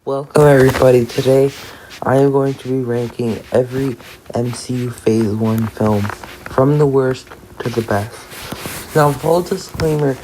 Welcome everybody. Today I am going to be ranking every MCU Phase 1 film from the worst to the best. Now, full disclaimer,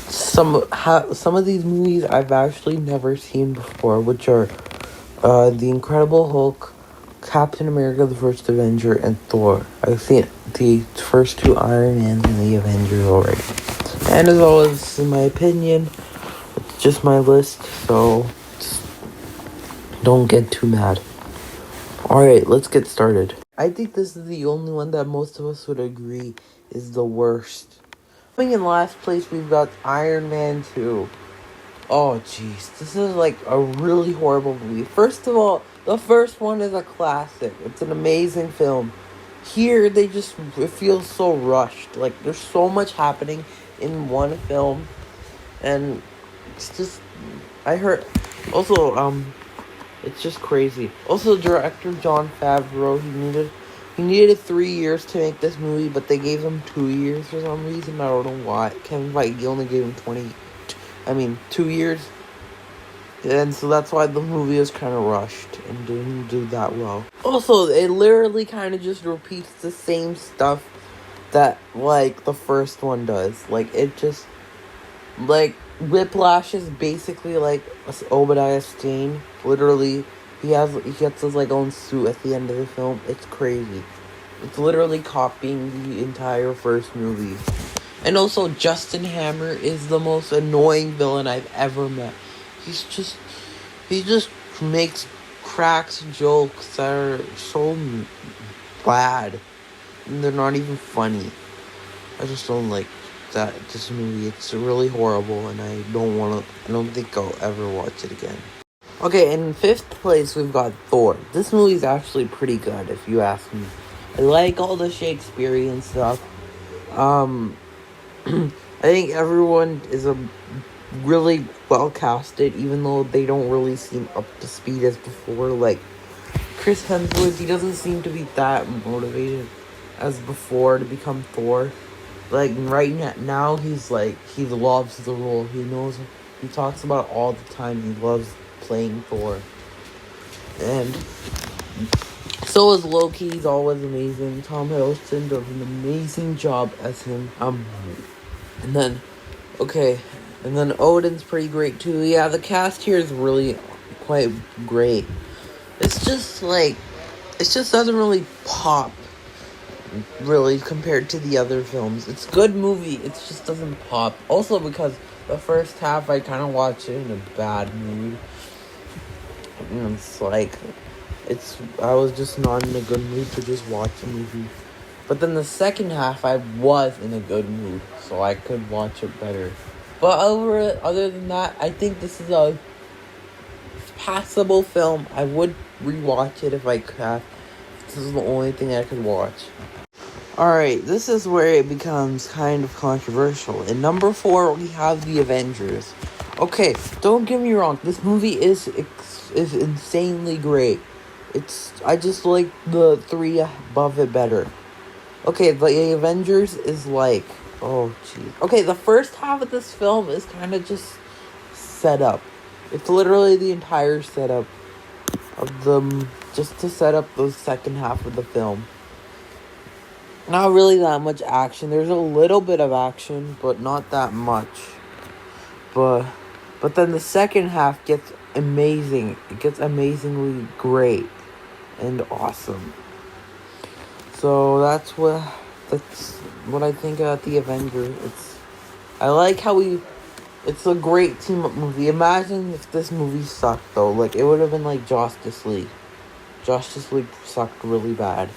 some of these movies I've actually never seen before, which are The Incredible Hulk, Captain America the First Avenger, and Thor. I've seen the first two Iron Man and the Avengers already. And as always, in my opinion, it's just my list, so don't get too mad. Alright, let's get started. I think this is the only one that most of us would agree is the worst. Coming in last place, we've got Iron Man 2. Oh, jeez. This is like a really horrible movie. First of all, the first one is a classic. It's an amazing film. Here, it feels so rushed. Like, there's so much happening in one film. And it's just, it's just crazy. Also, director Jon Favreau, he needed 3 years to make this movie, but they gave him 2 years for some reason. I don't know why. Kevin Feige only gave him 2 years. And so that's why the movie is kind of rushed and didn't do that well. Also, it literally kind of just repeats the same stuff that, like, the first one does. Like, it just, like, Whiplash is basically like Obadiah Stane. Literally, he gets his like own suit at the end of the film. It's crazy. It's literally copying the entire first movie. And also, Justin Hammer is the most annoying villain I've ever met. He just makes cracks jokes that are so bad, and they're not even funny. I just don't like this movie. It's really horrible, and I don't think I'll ever watch it again. Okay, in fifth place we've got Thor. This movie's actually pretty good, if you ask me. I like all the Shakespearean stuff. I think everyone is a really well casted, even though they don't really seem up to speed as before. Like Chris Hemsworth, he doesn't seem to be that motivated as before to become Thor. Like, right now, he loves the role. He talks about it all the time. He loves playing Thor. And so is Loki. He's always amazing. Tom Hiddleston does an amazing job as him. And then Odin's pretty great, too. Yeah, the cast here is really quite great. It just doesn't really pop, really, compared to the other films. It's a good movie, it just doesn't pop. Also, because the first half I kind of watched it in a bad mood. And I was just not in a good mood to just watch a movie. But then the second half I was in a good mood, so I could watch it better. But other than that, I think this is a passable film. I would rewatch it if I could. This is the only thing I could watch. Alright, this is where it becomes kind of controversial. In number 4, we have The Avengers. Okay, don't get me wrong, this movie is insanely great. I just like the 3 above it better. Okay, The Avengers is like, oh jeez. Okay, the first half of this film is kind of just set up. It's literally the entire setup of them, just to set up the second half of the film. Not really that much action. There's a little bit of action, but not that much. But then the second half gets amazing. It gets amazingly great and awesome. So that's what I think about The Avengers. I like how it's a great team up movie. Imagine if this movie sucked though. Like, it would have been like Justice League. Justice League sucked really bad.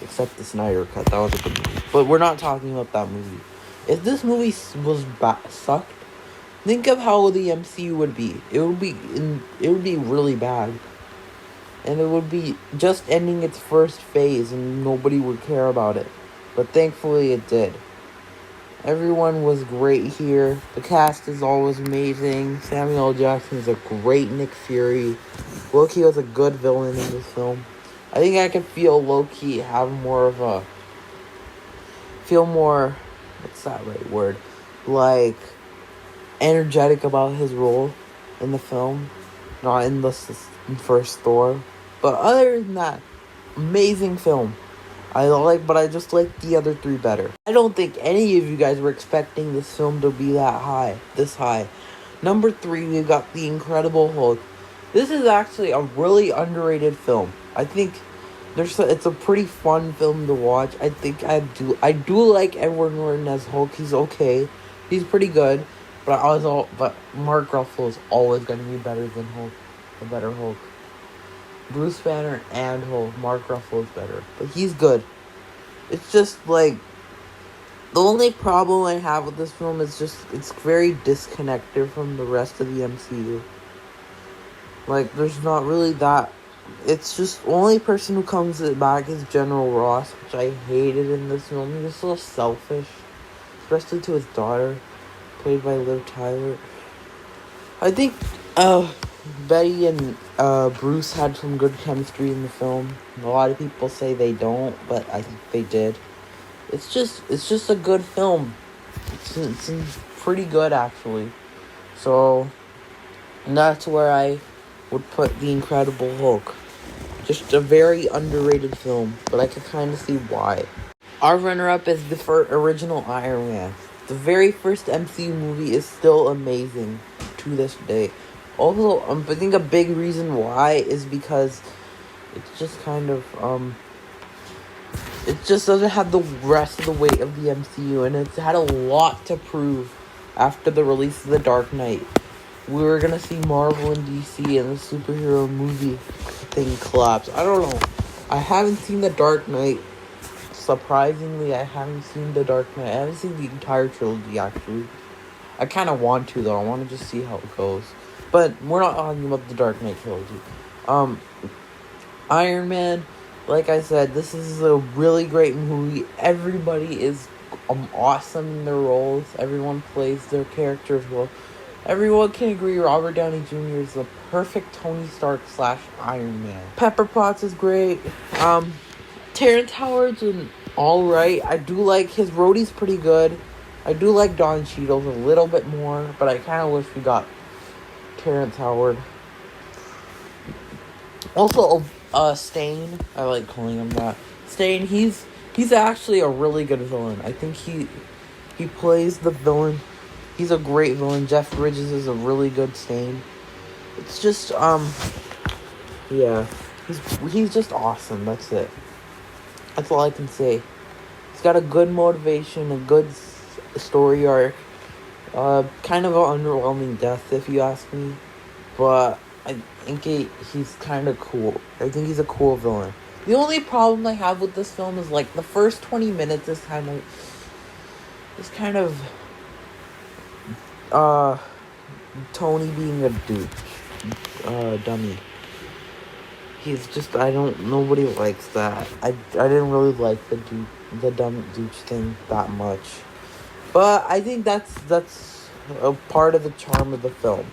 Except the Snyder Cut, that was a good movie. But we're not talking about that movie. If this movie sucked, think of how the MCU would be. It would be really bad. And it would be just ending its first phase and nobody would care about it. But thankfully it did. Everyone was great here. The cast is always amazing. Samuel L. Jackson is a great Nick Fury. Loki was a good villain in this film. I think I could feel Loki have what's that right word? Like, energetic about his role in the film. not in the first Thor. But other than that, amazing film. But I just like the other three better. I don't think any of you guys were expecting this film to be this high. Number 3, we've got The Incredible Hulk. This is actually a really underrated film. I think it's a pretty fun film to watch. I do like Edward Norton as Hulk. He's okay. He's pretty good. But Mark Ruffalo is always going to be better than Hulk. A better Hulk. Bruce Banner and Hulk. Mark Ruffalo is better. But he's good. It's just like, the only problem I have with this film is just it's very disconnected from the rest of the MCU. Like, there's not really that. It's just the only person who comes back is General Ross, which I hated in this film. He was so selfish, especially to his daughter, played by Liv Tyler. I think Betty and Bruce had some good chemistry in the film. A lot of people say they don't, but I think they did. It's just a good film. It's pretty good, actually. So, that's where I would put The Incredible Hulk. Just a very underrated film, but I can kind of see why. Our runner-up is the original Iron Man. The very first MCU movie is still amazing to this day. Also, I think a big reason why is because it's just kind of, it just doesn't have the rest of the weight of the MCU, and it's had a lot to prove after the release of The Dark Knight. We were gonna see Marvel and DC and the superhero movie thing collapse. I don't know. I haven't seen The Dark Knight. Surprisingly, I haven't seen The Dark Knight. I haven't seen the entire trilogy, actually. I kind of want to, though. I want to just see how it goes. But we're not talking about The Dark Knight trilogy. Iron Man, like I said, this is a really great movie. Everybody is awesome in their roles. Everyone plays their characters well. Everyone can agree Robert Downey Jr. is the perfect Tony Stark / Iron Man. Pepper Potts is great. Terrence Howard's alright. I do like his roadie's pretty good. I do like Don Cheadle's a little bit more, but I kind of wish we got Terrence Howard. Also, Stain. I like calling him that. Stain, he's actually a really good villain. I think he plays the villain. He's a great villain. Jeff Bridges is a really good Stain. It's just, yeah. He's just awesome. That's it. That's all I can say. He's got a good motivation, a good story arc. Kind of an underwhelming death, if you ask me. But I think he's kind of cool. I think he's a cool villain. The only problem I have with this film is, like, the first 20 minutes is kind of Tony being a dummy. He's just, nobody likes that. I didn't really like the dumb douche thing that much. But I think that's a part of the charm of the film.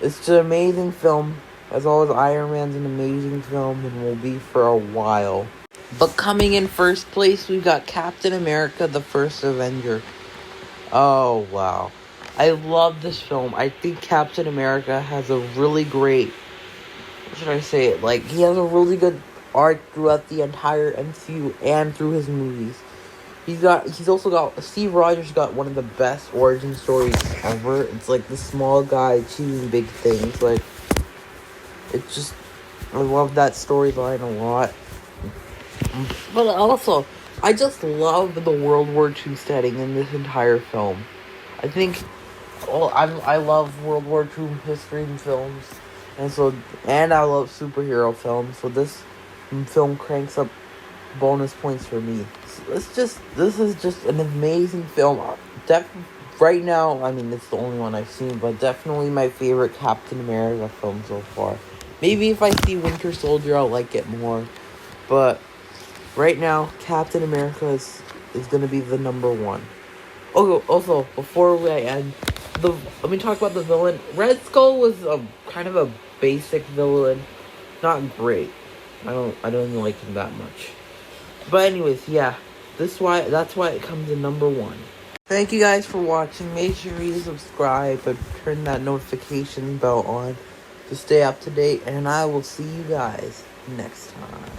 It's just an amazing film. As always, Iron Man's an amazing film and will be for a while. But coming in first place, we've got Captain America, the First Avenger. Oh, wow. I love this film. I think Captain America has a really great, what should I say it? Like, he has a really good arc throughout the entire MCU and through his movies. Steve Rogers got one of the best origin stories ever. It's like the small guy achieving big things. Like, it's just, I love that storyline a lot. But also, I just love the World War II setting in this entire film. I think, I love World War II history and films. And I love superhero films. So this film cranks up bonus points for me. This is just an amazing film. Right now, I mean, it's the only one I've seen, but definitely my favorite Captain America film so far. Maybe if I see Winter Soldier, I'll like it more. But right now, Captain America is going to be the number one. Oh, also, before we end, let me talk about the villain. Red Skull was a kind of a basic villain. Not great. I don't like him that much. But anyways, yeah. That's why it comes in number one. Thank you guys for watching. Make sure you subscribe and turn that notification bell on to stay up to date, and I will see you guys next time.